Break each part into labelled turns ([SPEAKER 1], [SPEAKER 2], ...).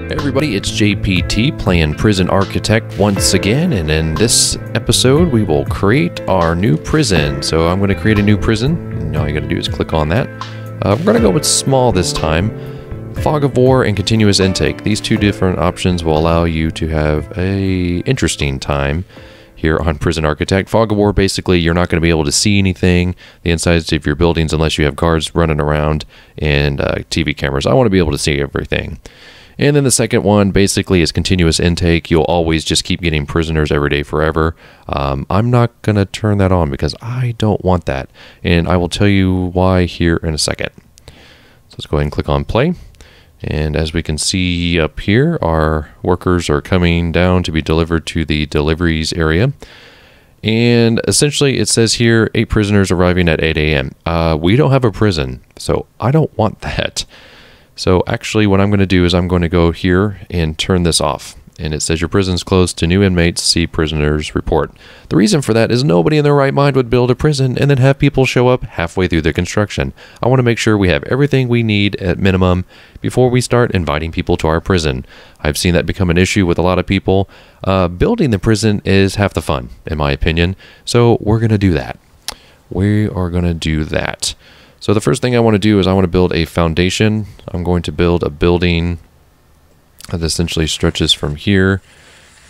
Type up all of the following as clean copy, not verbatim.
[SPEAKER 1] Hey everybody, it's JPT playing Prison Architect once again, and in this episode we will create our new prison. So I'm going to create a new prison, and all you got to do is click on that. We're going to go with small this time. Fog of War and continuous intake. These two different options will allow you to have a interesting time here on Prison Architect. Fog of War, basically you're not going to be able to see anything, the insides of your buildings, unless you have guards running around and TV cameras. I want to be able to see everything. And then the second one basically is continuous intake. You'll always just keep getting prisoners every day forever. I'm not going to turn that on because I don't want that. And I will tell you why here in a second. So let's go ahead and click on play. And as we can see up here, our workers are coming down to be delivered to the deliveries area. And essentially it says here 8 prisoners arriving at 8 a.m. We don't have a prison, so I don't want that. So actually what I'm going to do is I'm going to go here and turn this off. And it says your prison's closed to new inmates, see prisoners report. The reason for that is nobody in their right mind would build a prison and then have people show up halfway through the construction. I want to make sure we have everything we need at minimum before we start inviting people to our prison. I've seen that become an issue with a lot of people. Building the prison is half the fun, in my opinion. So we're going to do that. We are going to do that. So the first thing I want to do is I want to build a foundation. I'm going to build a building that essentially stretches from here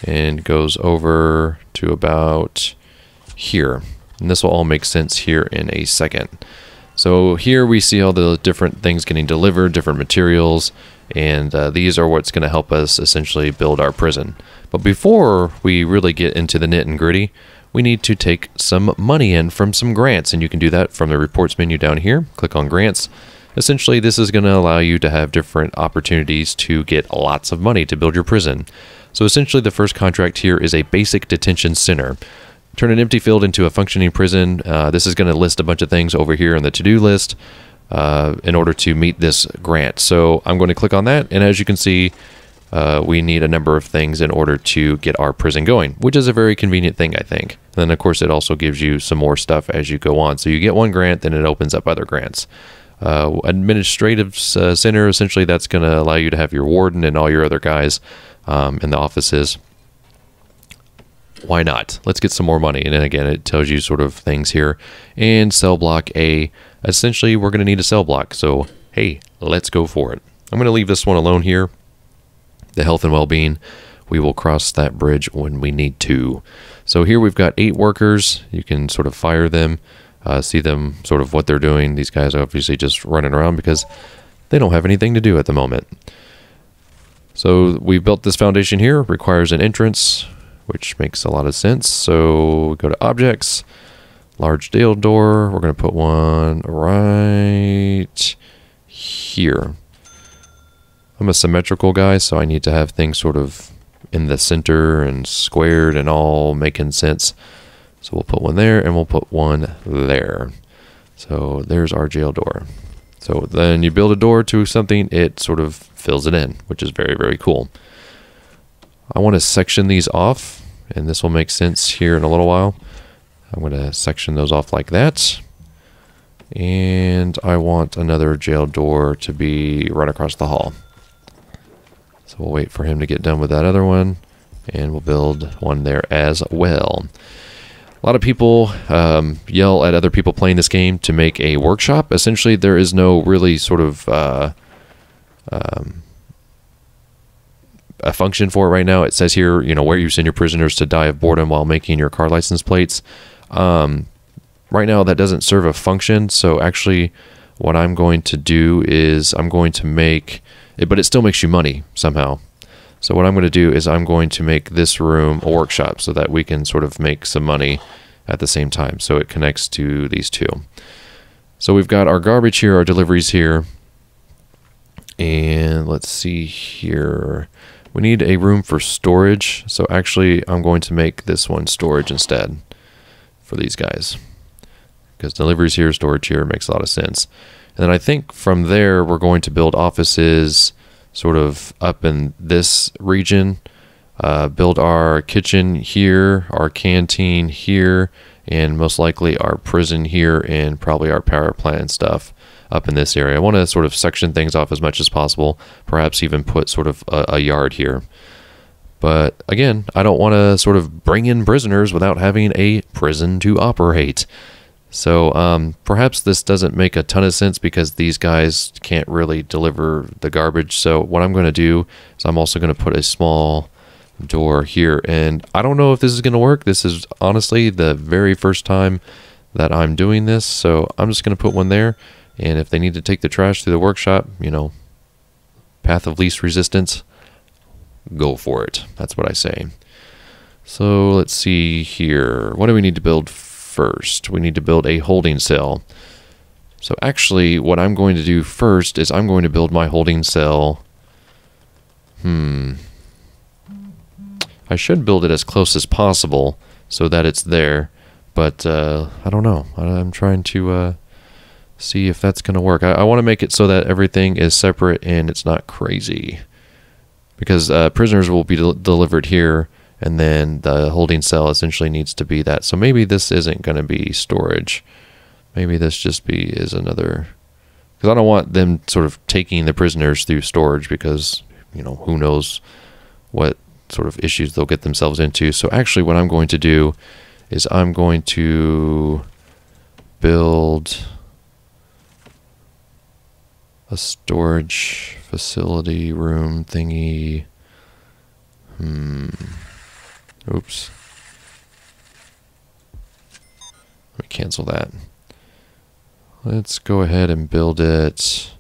[SPEAKER 1] and goes over to about here. And this will all make sense here in a second. So here we see all the different things getting delivered, different materials, and these are what's going to help us essentially build our prison. But before we really get into the nit and gritty, we need to take some money in from some grants, and you can do that from the reports menu down here. Click on grants. Essentially, this is going to allow you to have different opportunities to get lots of money to build your prison. So essentially, the first contract here is a basic detention center. Turn an empty field into a functioning prison. This is going to list a bunch of things over here on the to-do list in order to meet this grant. So I'm going to click on that, and as you can see, we need a number of things in order to get our prison going, which is a very convenient thing, I think. And then, of course, it also gives you some more stuff as you go on. So you get one grant, then it opens up other grants. Administrative center, essentially, that's going to allow you to have your warden and all your other guys in the offices. Why not? Let's get some more money. And then again, it tells you sort of things here. And cell block A, essentially, we're going to need a cell block. So, hey, let's go for it. I'm going to leave this one alone here. The health and well-being, we will cross that bridge when we need to. So here we've got 8 workers. You can sort of fire them, see them sort of what they're doing. These guys are obviously just running around because they don't have anything to do at the moment. So we've built this foundation here, requires an entrance, which makes a lot of sense. So we go to objects, large jail door. We're going to put one right here. I'm a symmetrical guy, so I need to have things sort of in the center and squared and all making sense. So we'll put one there and we'll put one there. So there's our jail door. So then you build a door to something, it sort of fills it in, which is very, very cool. I want to section these off, and this will make sense here in a little while. I'm going to section those off like that. And I want another jail door to be right across the hall. So we'll wait for him to get done with that other one, and we'll build one there as well. A lot of people yell at other people playing this game to make a workshop. Essentially, there is no really sort of a function for it right now. It says here, you know, where you send your prisoners to die of boredom while making your car license plates. Right now, that doesn't serve a function. So actually, what I'm going to do is I'm going to make it, but it still makes you money somehow. So what I'm going to do is I'm going to make this room a workshop so that we can sort of make some money at the same time. So it connects to these two. So we've got our garbage here, our deliveries here. And let's see here. We need a room for storage. So actually, I'm going to make this one storage instead for these guys. Because deliveries here, storage here makes a lot of sense. And then I think from there, we're going to build offices sort of up in this region. Build our kitchen here, our canteen here, and most likely our prison here, and probably our power plant and stuff up in this area. I want to sort of section things off as much as possible, perhaps even put sort of a yard here. But again, I don't want to sort of bring in prisoners without having a prison to operate. So perhaps this doesn't make a ton of sense because these guys can't really deliver the garbage. So what I'm going to do is I'm also going to put a small door here. And I don't know if this is going to work. This is honestly the very first time that I'm doing this. So I'm just going to put one there. And if they need to take the trash through the workshop, you know, path of least resistance, go for it. That's what I say. So let's see here. What do we need to build first? We need to build a holding cell. So actually what I'm going to do first is I'm going to build my holding cell. I should build it as close as possible so that it's there, but I don't know. I'm trying to see if that's going to work. I want to make it so that everything is separate and it's not crazy, because prisoners will be delivered here, and then the holding cell essentially needs to be that. So maybe this isn't going to be storage. Maybe this just is another, because I don't want them sort of taking the prisoners through storage, because, you know, who knows what sort of issues they'll get themselves into. So actually what I'm going to do is I'm going to build a storage facility room thingy. Oops. Let me cancel that. Let's go ahead and build it.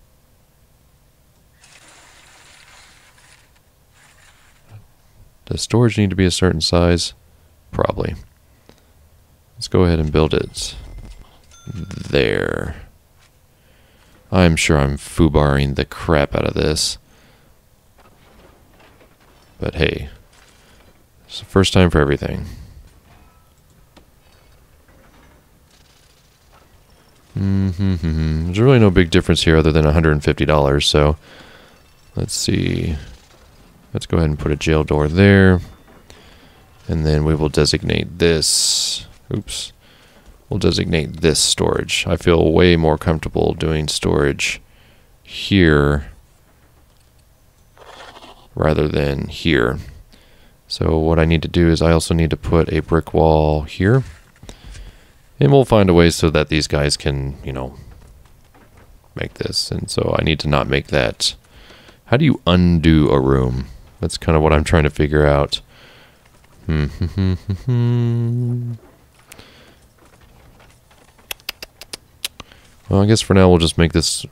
[SPEAKER 1] Does storage need to be a certain size? Probably. Let's go ahead and build it there. I'm sure I'm foobarring the crap out of this. But hey, it's the first time for everything. There's really no big difference here other than $150, so let's see. Let's go ahead and put a jail door there. And then we will designate this. Oops. We'll designate this storage. I feel way more comfortable doing storage here rather than here. So what I need to do is I also need to put a brick wall here. And we'll find a way so that these guys can, you know, make this. And so I need to not make that. How do you undo a room? That's kind of what I'm trying to figure out. Well, I guess for now we'll just make this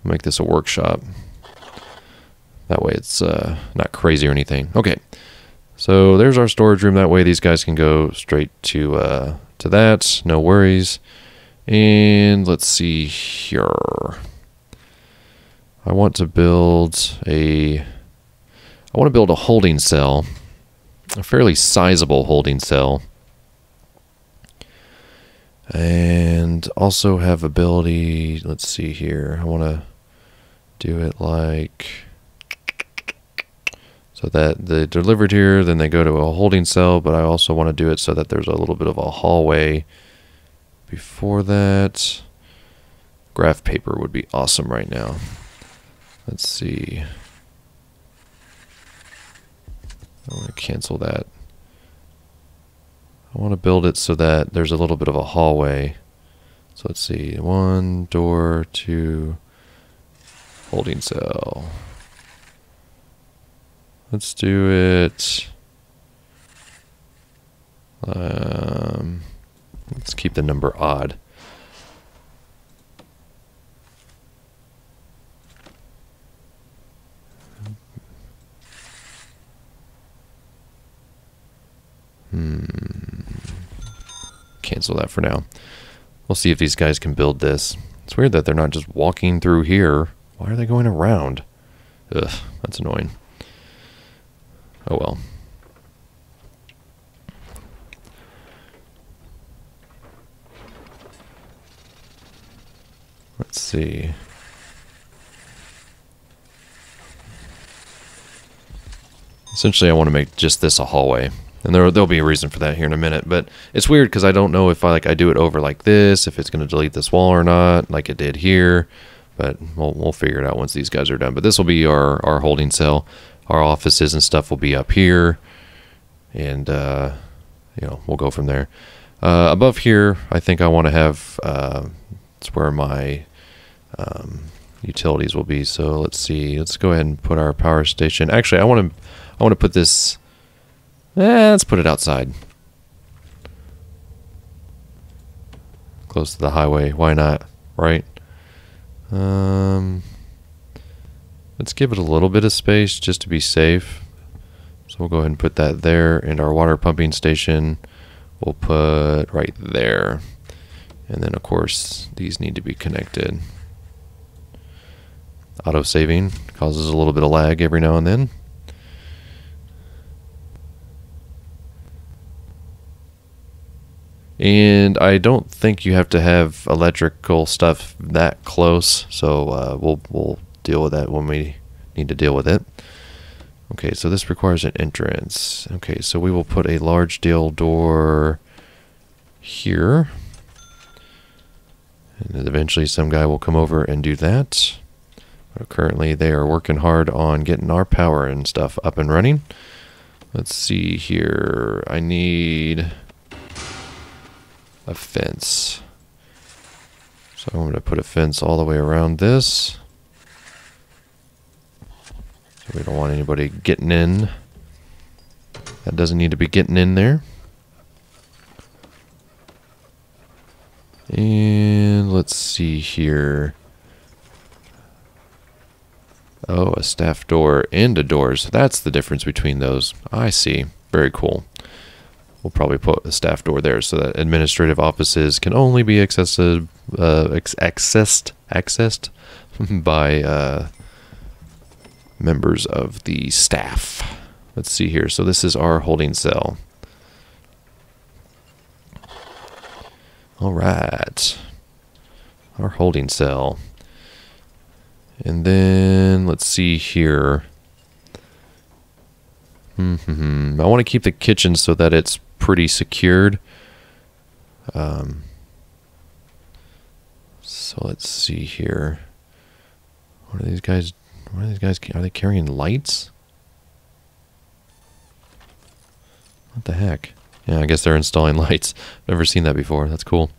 [SPEAKER 1] a workshop. That way it's not crazy or anything. Okay, so there's our storage room. That way these guys can go straight to that. No worries. And let's see here. I want to build a holding cell, a fairly sizable holding cell. And also have ability, let's see here, I want to do it like, so that they delivered here, then they go to a holding cell, but I also want to do it so that there's a little bit of a hallway before that. Graph paper would be awesome right now. Let's see. I want to cancel that. I want to build it so that there's a little bit of a hallway. So let's see, 1 door, 2 holding cell. Let's do it. Let's keep the number odd. Cancel that for now. We'll see if these guys can build this. It's weird that they're not just walking through here. Why are they going around? Ugh, that's annoying. Oh well. Let's see. Essentially, I want to make just this a hallway. And there'll be a reason for that here in a minute. But it's weird because I don't know if I do it over like this, if it's going to delete this wall or not, like it did here. But we'll figure it out once these guys are done. But this will be our holding cell. Our offices and stuff will be up here. And, we'll go from there. Above here, I think I want to have, it's where my utilities will be. So let's see. Let's go ahead and put our power station. Actually, I want to put this, let's put it outside. Close to the highway. Why not? Right? Let's give it a little bit of space just to be safe. So we'll go ahead and put that there, and our water pumping station we'll put right there. And then of course these need to be connected. Auto saving causes a little bit of lag every now and then. And I don't think you have to have electrical stuff that close, so we'll deal with that when we need to deal with it. Okay, so this requires an entrance. Okay, so we will put a large steel door here. And then eventually some guy will come over and do that. But currently they are working hard on getting our power and stuff up and running. Let's see here. I need a fence. So I'm going to put a fence all the way around this. So we don't want anybody getting in. That doesn't need to be getting in there. And let's see here. Oh, a staff door and a door. So that's the difference between those. I see. Very cool. We'll probably put a staff door there so that administrative offices can only be accessed by members of the staff. Let's see here. So this is our holding cell. All right. Our holding cell. And then let's see here. I want to keep the kitchen so that it's pretty secured. So let's see here. What are these guys? Are they carrying lights? What the heck? Yeah, I guess they're installing lights. Never seen that before. That's cool.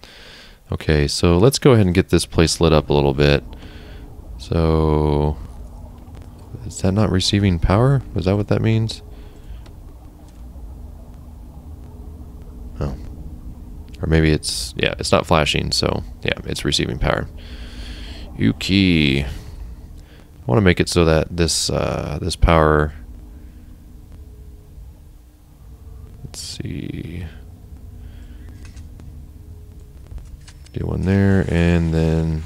[SPEAKER 1] Okay, so let's go ahead and get this place lit up a little bit. So, is that not receiving power? Is that what that means? Oh. Or maybe it's, yeah, it's not flashing, so yeah, it's receiving power. Yuki. I want to make it so that this this power, let's see, do one there, and then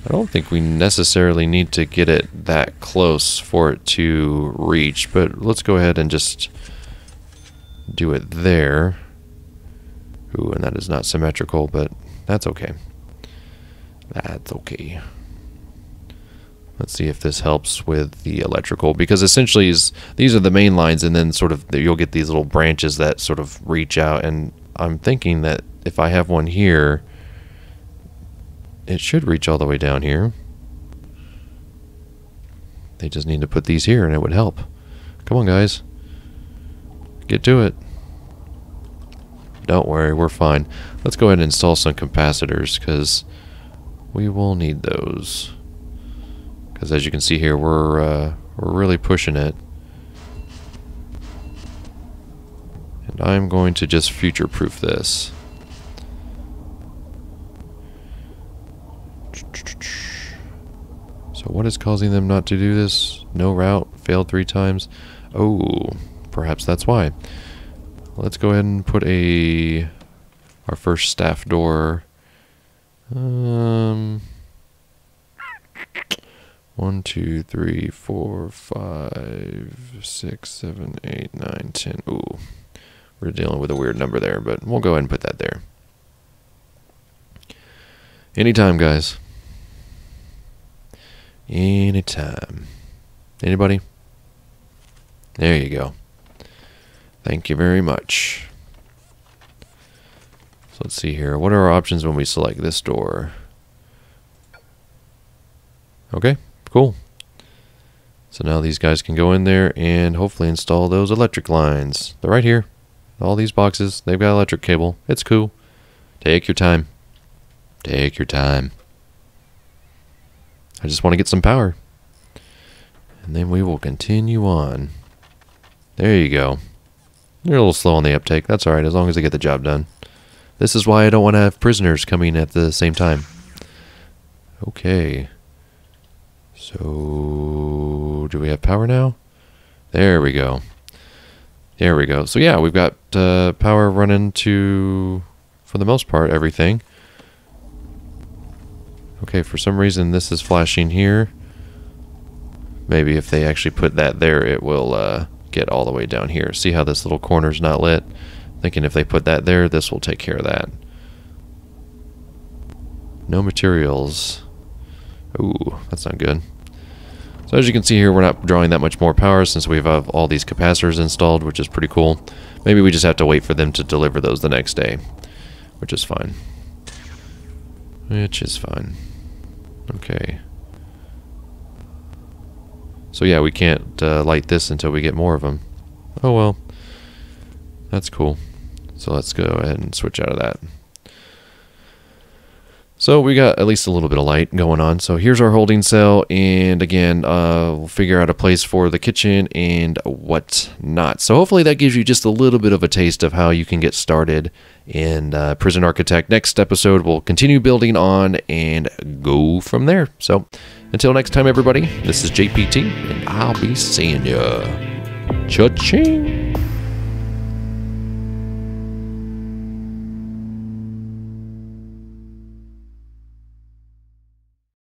[SPEAKER 1] I don't think we necessarily need to get it that close for it to reach, but let's go ahead and just do it there. Ooh, and that is not symmetrical, but that's okay. That's okay. Let's see if this helps with the electrical, because essentially these are the main lines, and then sort of you'll get these little branches that sort of reach out, and I'm thinking that if I have one here, it should reach all the way down here. They just need to put these here and it would help. Come on, guys. Get to it. Don't worry, we're fine. Let's go ahead and install some capacitors, because we will need those. Because as you can see here, we're really pushing it. And I'm going to just future-proof this. So what is causing them not to do this? No route, failed 3 times. Oh, perhaps that's why. Let's go ahead and put our first staff door. 1, 2, 3, 4, 5, 6, 7, 8, 9, 10. Ooh, we're dealing with a weird number there, but we'll go ahead and put that there. Anytime, guys. Anytime. Anybody? There you go. Thank you very much. So let's see here. What are our options when we select this door? Okay, cool. So now these guys can go in there and hopefully install those electric lines. They're right here. All these boxes, they've got electric cable. It's cool. Take your time. Take your time. I just want to get some power. And then we will continue on. There you go. They're a little slow on the uptake. That's alright, as long as they get the job done. This is why I don't want to have prisoners coming at the same time. Okay. So, do we have power now? There we go. There we go. So yeah, we've got power running to, for the most part, everything. Okay, for some reason this is flashing here. Maybe if they actually put that there, it will get all the way down here. See how this little corner's not lit? Thinking if they put that there, this will take care of that. No materials. Ooh, that's not good. So as you can see here, we're not drawing that much more power since we have all these capacitors installed, which is pretty cool. Maybe we just have to wait for them to deliver those the next day, which is fine. Which is fine. Okay. So yeah, we can't light this until we get more of them. Oh well. That's cool. So let's go ahead and switch out of that. So we got at least a little bit of light going on. So here's our holding cell, and again, we'll figure out a place for the kitchen and what not. So hopefully that gives you just a little bit of a taste of how you can get started in Prison Architect. Next episode, we'll continue building on and go from there. So until next time, everybody, this is JPT, and I'll be seeing ya. Cha-ching!